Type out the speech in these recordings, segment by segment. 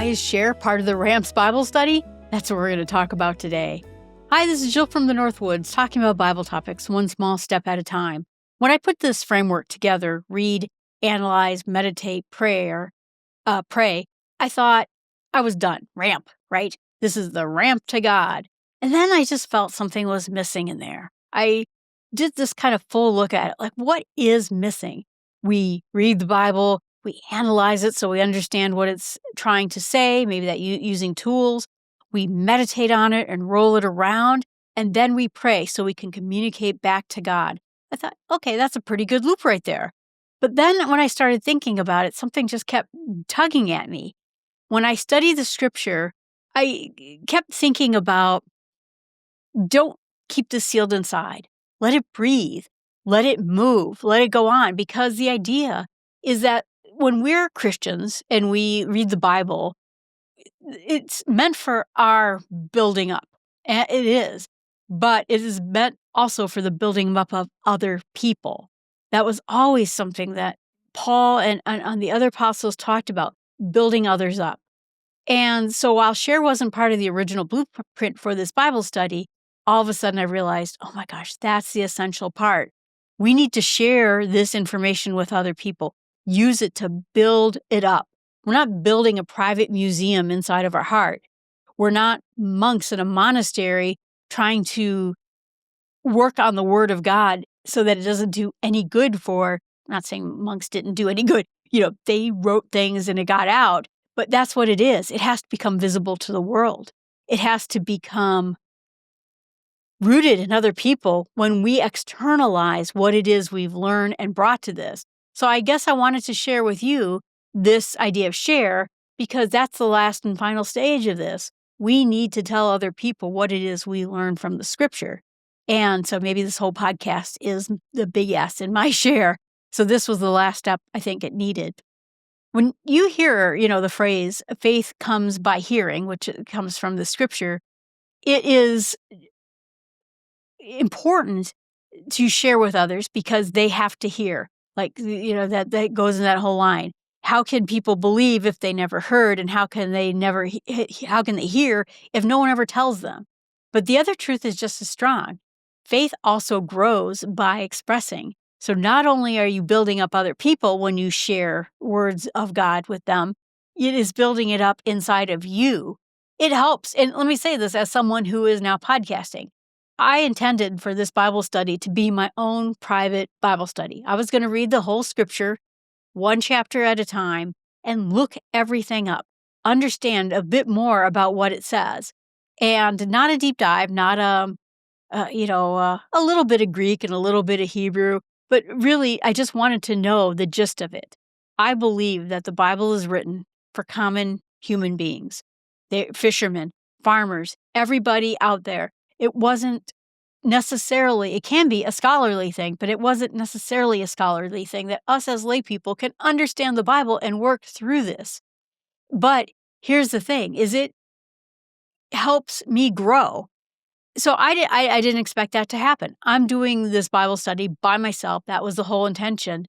Why is share part of the RAMPS Bible study? That's what we're going to talk about today. Hi, this is Jill from the Northwoods, talking about Bible topics one small step at a time. When I put this framework together, read, analyze, meditate, pray, I thought I was done. Ramp, right? This is the ramp to God. And then I just felt something was missing in there. I did this kind of full look at it, like what is missing? We read the Bible, we analyze it so we understand what it's trying to say, maybe that using tools. We meditate on it and roll it around, and then we pray so we can communicate back to God. I thought, okay, that's a pretty good loop right there. But then when I started thinking about it, something just kept tugging at me. When I study the scripture, I kept thinking about, don't keep this sealed inside. Let it breathe. Let it move. Let it go on. Because the idea is that when we're Christians and we read the Bible, it's meant for our building up. And it is. But it is meant also for the building up of other people. That was always something that Paul and the other apostles talked about, building others up. And so while share wasn't part of the original blueprint for this Bible study, all of a sudden I realized, oh my gosh, that's the essential part. We need to share this information with other people, use it to build it up. We're not building a private museum inside of our heart. We're not monks in a monastery trying to work on the word of God so that it doesn't do any good for, I'm not saying monks didn't do any good. They wrote things and it got out, but that's what it is. It has to become visible to the world. It has to become rooted in other people when we externalize what it is we've learned and brought to this. So I guess I wanted to share with you this idea of share because that's the last and final stage of this. We need to tell other people what it is we learned from the scripture. And so maybe this whole podcast is the big yes in my share. So this was the last step I think it needed. When you hear, the phrase, faith comes by hearing, which comes from the scripture, it is important to share with others because they have to hear. Like, that goes in that whole line. How can people believe if they never heard? And how can they hear if no one ever tells them? But the other truth is just as strong. Faith also grows by expressing. So not only are you building up other people when you share words of God with them, it is building it up inside of you. It helps. And let me say this as someone who is now podcasting. I intended for this Bible study to be my own private Bible study. I was going to read the whole scripture, one chapter at a time, and look everything up, understand a bit more about what it says, and not a deep dive, not a little bit of Greek and a little bit of Hebrew, but really, I just wanted to know the gist of it. I believe that the Bible is written for common human beings. They're fishermen, farmers, everybody out there. It wasn't necessarily, it can be a scholarly thing, but it wasn't necessarily a scholarly thing that us as lay people can understand the Bible and work through this. But here's the thing, is it helps me grow. So I didn't expect that to happen. I'm doing this Bible study by myself. That was the whole intention.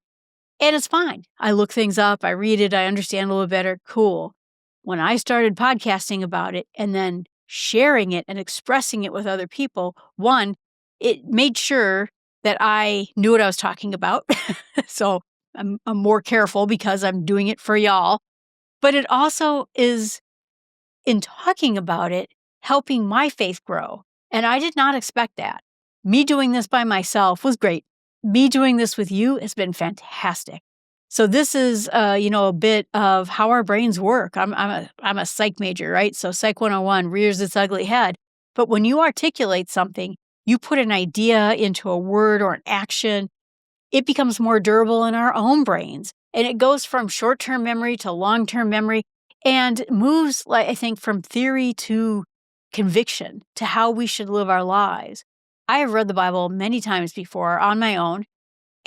And it's fine. I look things up, I read it, I understand a little better. Cool. When I started podcasting about it and then sharing it and expressing it with other people, one, it made sure that I knew what I was talking about. So I'm more careful because I'm doing it for y'all. But it also is, in talking about it, helping my faith grow. And I did not expect that. Me doing this by myself was great. Me doing this with you has been fantastic. So this is, a bit of how our brains work. I'm a psych major, right? So Psych 101 rears its ugly head. But when you articulate something, you put an idea into a word or an action, it becomes more durable in our own brains. And it goes from short-term memory to long-term memory and moves, I think, from theory to conviction to how we should live our lives. I have read the Bible many times before on my own.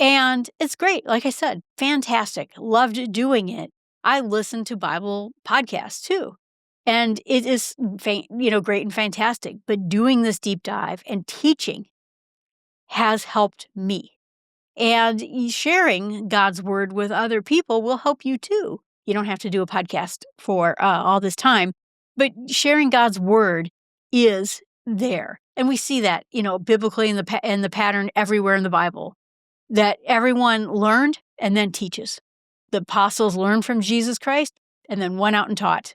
And it's great. Like I said, fantastic. Loved doing it. I listen to Bible podcasts too. And it is, great and fantastic. But doing this deep dive and teaching has helped me. And sharing God's word with other people will help you too. You don't have to do a podcast for all this time, but sharing God's word is there. And we see that, biblically in the pattern everywhere in the Bible, that everyone learned and then teaches. The apostles learned from Jesus Christ and then went out and taught.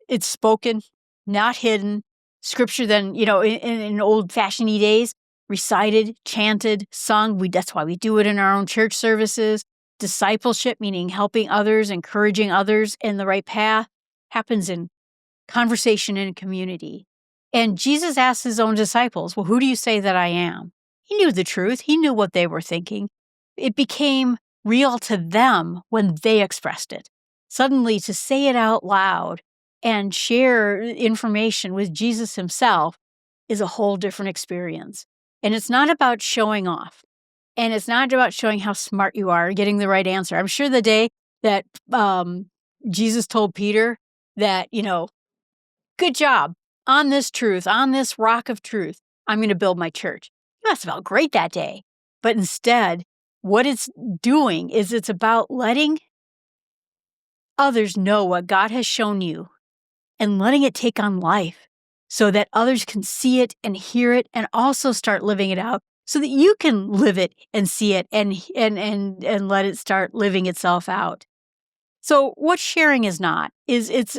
It's spoken, not hidden. Scripture then, in old-fashioned days, recited, chanted, sung. That's why we do it in our own church services. Discipleship, meaning helping others, encouraging others in the right path, happens in conversation and community. And Jesus asked his own disciples, well, who do you say that I am? He knew the truth. He knew what they were thinking. It became real to them when they expressed it. Suddenly, to say it out loud and share information with Jesus himself is a whole different experience. And it's not about showing off. And it's not about showing how smart you are, getting the right answer. I'm sure the day that Jesus told Peter that, good job on this truth, on this rock of truth, I'm going to build my church. He must have felt great that day. But instead, what it's doing is it's about letting others know what God has shown you and letting it take on life so that others can see it and hear it and also start living it out so that you can live it and see it and let it start living itself out. So what sharing is not is it's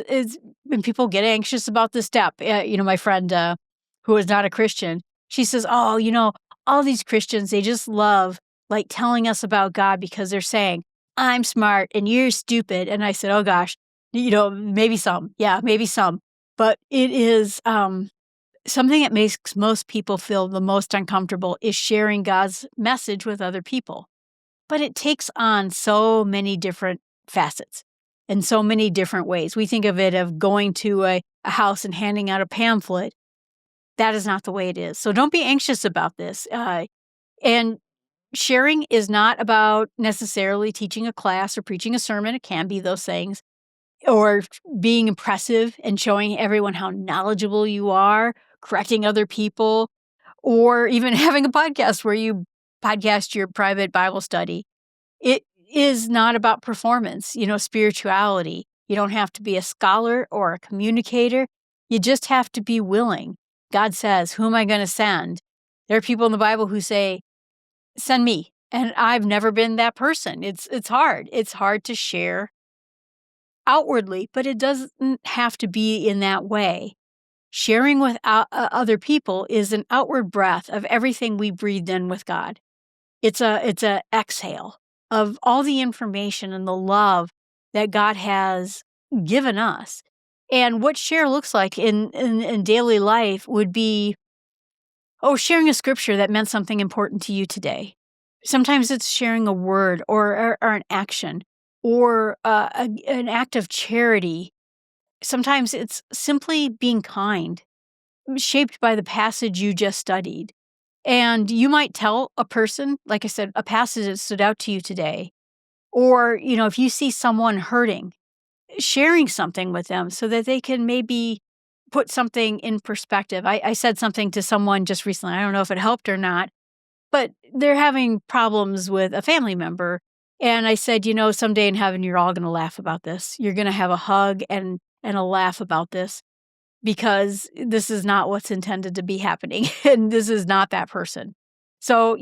when people get anxious about this step. My friend who is not a Christian, she says, "Oh, all these Christians, they just love like telling us about God because they're saying I'm smart and you're stupid." And I said, "Oh gosh, maybe some, yeah, maybe some, but it is something that makes most people feel the most uncomfortable is sharing God's message with other people." But it takes on so many different facets in so many different ways. We think of it of going to a house and handing out a pamphlet. That is not the way it is. So don't be anxious about this. And sharing is not about necessarily teaching a class or preaching a sermon. It can be those things. Or being impressive and showing everyone how knowledgeable you are, correcting other people, or even having a podcast where you podcast your private Bible study. It is not about performance, spirituality. You don't have to be a scholar or a communicator. You just have to be willing. God says, who am I going to send? There are people in the Bible who say, send me. And I've never been that person. It's hard. It's hard to share outwardly, but it doesn't have to be in that way. Sharing with other people is an outward breath of everything we breathed in with God. It's a exhale of all the information and the love that God has given us. And what share looks like in daily life would be, sharing a scripture that meant something important to you today. Sometimes it's sharing a word or an action or an act of charity. Sometimes it's simply being kind, shaped by the passage you just studied. And you might tell a person, like I said, a passage that stood out to you today. Or, if you see someone hurting, sharing something with them so that they can maybe put something in perspective. I said something to someone just recently. I don't know if it helped or not, but they're having problems with a family member. And I said, someday in heaven, you're all going to laugh about this. You're going to have a hug and a laugh about this because this is not what's intended to be happening. And this is not that person. So,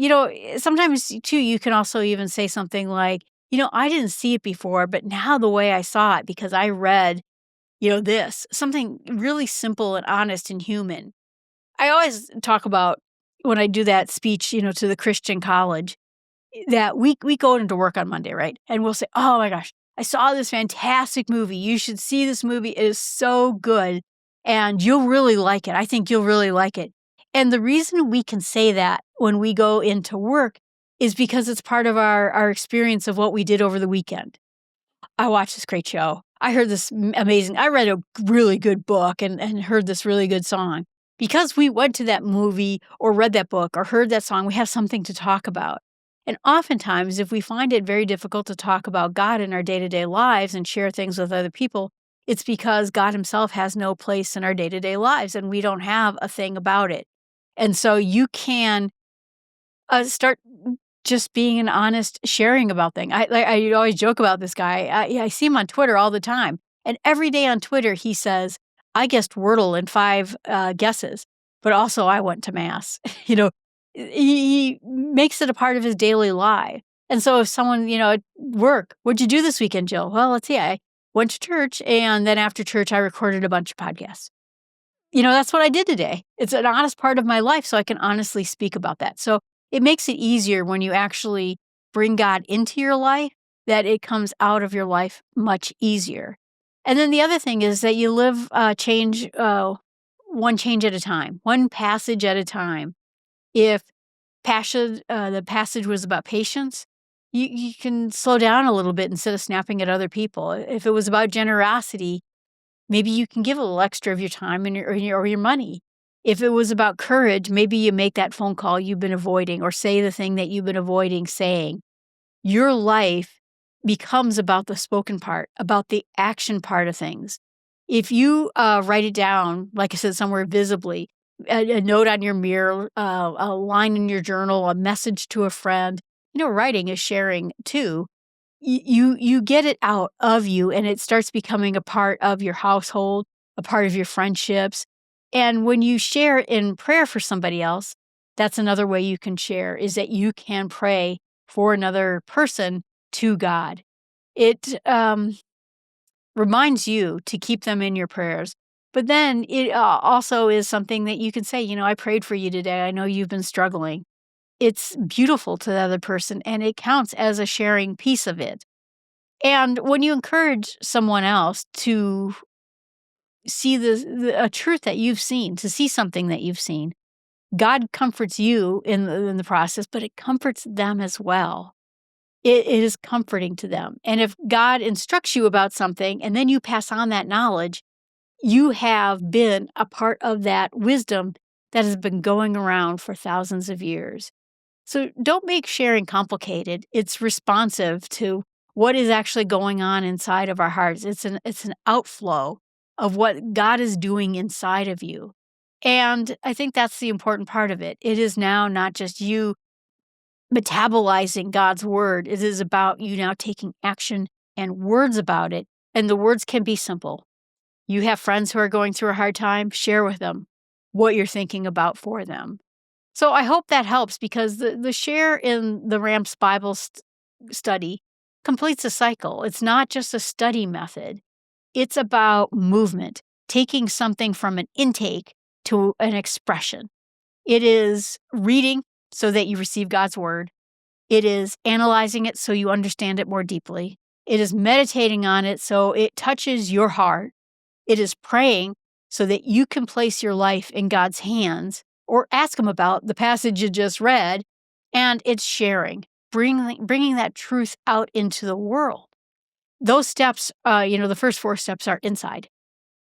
sometimes too, you can also even say something like, I didn't see it before, but now the way I saw it, because I read, this, something really simple and honest and human. I always talk about when I do that speech, to the Christian college, that we go into work on Monday, right? And we'll say, oh my gosh, I saw this fantastic movie. You should see this movie. It is so good. And you'll really like it. I think you'll really like it. And the reason we can say that when we go into work is because it's part of our experience of what we did over the weekend. I watched this great show. I heard this amazing, I read a really good book and heard this really good song. Because we went to that movie or read that book or heard that song, we have something to talk about. And oftentimes, if we find it very difficult to talk about God in our day-to-day lives and share things with other people, it's because God himself has no place in our day-to-day lives and we don't have a thing about it. And so you can start just being an honest sharing about things. I always joke about this guy. I see him on Twitter all the time. And every day on Twitter, he says, I guessed Wordle in 5 guesses, but also I went to Mass. He makes it a part of his daily life. And so if someone, at work, what'd you do this weekend, Jill? Well, let's see. I went to church, and then after church, I recorded a bunch of podcasts. That's what I did today. It's an honest part of my life, so I can honestly speak about that. So it makes it easier when you actually bring God into your life, that it comes out of your life much easier. And then the other thing is that you live change one change at a time, one passage at a time. If the passage was about patience, you can slow down a little bit instead of snapping at other people. If it was about generosity, maybe you can give a little extra of your time or your money. If it was about courage, maybe you make that phone call you've been avoiding or say the thing that you've been avoiding saying. Your life becomes about the spoken part, about the action part of things. If you write it down, like I said, somewhere visibly, a note on your mirror, a line in your journal, a message to a friend, writing is sharing too. You get it out of you, and it starts becoming a part of your household, a part of your friendships. And when you share in prayer for somebody else, that's another way you can share, is that you can pray for another person to God. It reminds you to keep them in your prayers. But then it also is something that you can say, I prayed for you today. I know you've been struggling. It's beautiful to the other person, and it counts as a sharing piece of it. And when you encourage someone else to see a truth that you've seen, to see something that you've seen, God comforts you in the process, but it comforts them as well. It is comforting to them. And if God instructs you about something and then you pass on that knowledge, you have been a part of that wisdom that has been going around for thousands of years. So don't make sharing complicated. It's responsive to what is actually going on inside of our hearts. It's an outflow of what God is doing inside of you. And I think that's the important part of it. It is now not just you metabolizing God's word. It is about you now taking action and words about it. And the words can be simple. You have friends who are going through a hard time, share with them what you're thinking about for them. So I hope that helps, because the share in the RAMPS Bible study completes a cycle. It's not just a study method. It's about movement, taking something from an intake to an expression. It is reading so that you receive God's word. It is analyzing it so you understand it more deeply. It is meditating on it so it touches your heart. It is praying so that you can place your life in God's hands or ask Him about the passage you just read. And it's sharing, bringing that truth out into the world. Those steps, the first 4 steps are inside.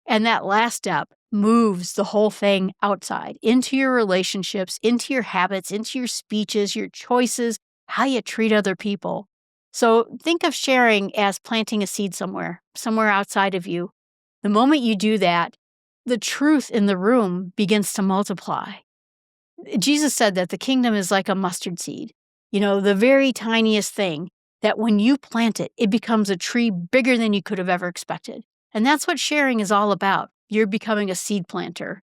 And that last step moves the whole thing outside, into your relationships, into your habits, into your speeches, your choices, how you treat other people. So think of sharing as planting a seed somewhere outside of you. The moment you do that, the truth in the room begins to multiply. Jesus said that the kingdom is like a mustard seed, the very tiniest thing, that when you plant it, it becomes a tree bigger than you could have ever expected. And that's what sharing is all about. You're becoming a seed planter.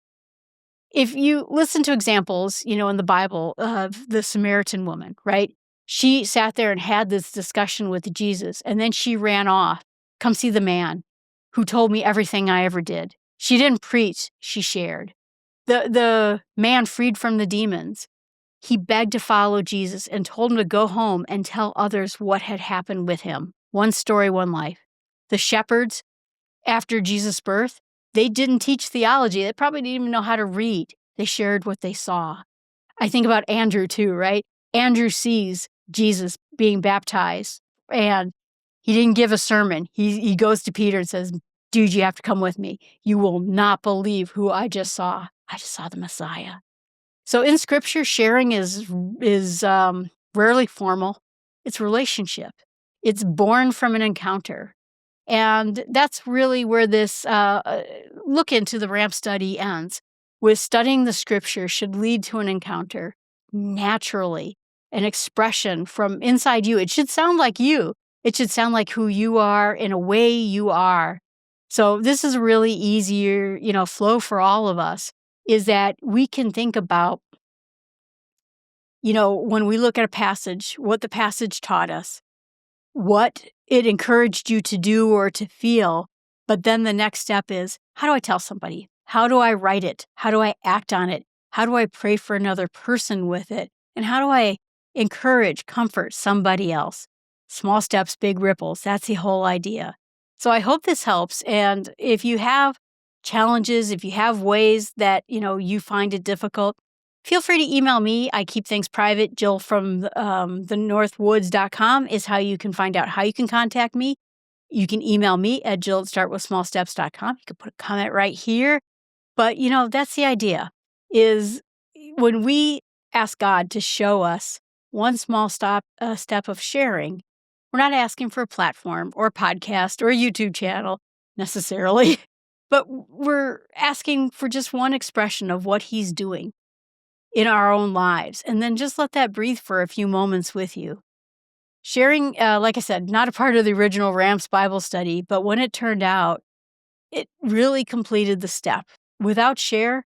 If you listen to examples, in the Bible of the Samaritan woman, right? She sat there and had this discussion with Jesus, and then she ran off. Come see the man who told me everything I ever did. She didn't preach, she shared. The man freed from the demons, he begged to follow Jesus and told him to go home and tell others what had happened with him. One story, one life. The shepherds, after Jesus' birth, they didn't teach theology. They probably didn't even know how to read. They shared what they saw. I think about Andrew too, right? Andrew sees Jesus being baptized, and he didn't give a sermon. He goes to Peter and says, dude, you have to come with me. You will not believe who I just saw. I just saw the Messiah. So in Scripture, sharing is rarely formal. It's relationship. It's born from an encounter. And that's really where this look into the RAMP study ends, with studying the Scripture should lead to an encounter naturally. an expression from inside you. It should sound like you. It should sound like who you are in a way you are. So this is a really easier, flow for all of us, is that we can think about, when we look at a passage, what the passage taught us, what it encouraged you to do or to feel. But then the next step is, how do I tell somebody? How do I write it? How do I act on it? How do I pray for another person with it? And how do I encourage, comfort somebody else? Small steps, big ripples. That's the whole idea. So I hope this helps. And if you have challenges, if you have ways that, you find it difficult, feel free to email me. I keep things private. Jill from thenorthwoods.com is how you can find out how you can contact me. You can email me at jill@startwithsmallsteps.com. You can put a comment right here. But, that's the idea, is when we ask God to show us one small step of sharing, we're not asking for a platform or a podcast or a YouTube channel necessarily, but we're asking for just one expression of what He's doing in our own lives. And then just let that breathe for a few moments with you. Sharing, like I said, not a part of the original RAMPS Bible study, but when it turned out, it really completed the step. Without share,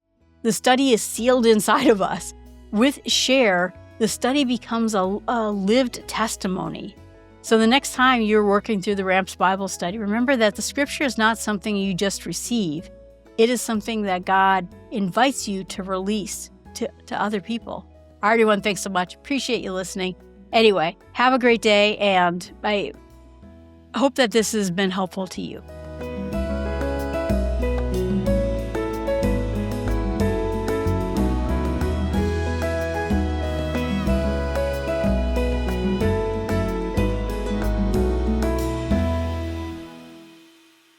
the study is sealed inside of us. With share, the study becomes a lived testimony. So the next time you're working through the RAMPS Bible study, remember that the scripture is not something you just receive. It is something that God invites you to release to other people. All right, everyone, thanks so much. Appreciate you listening. Anyway, have a great day, and I hope that this has been helpful to you.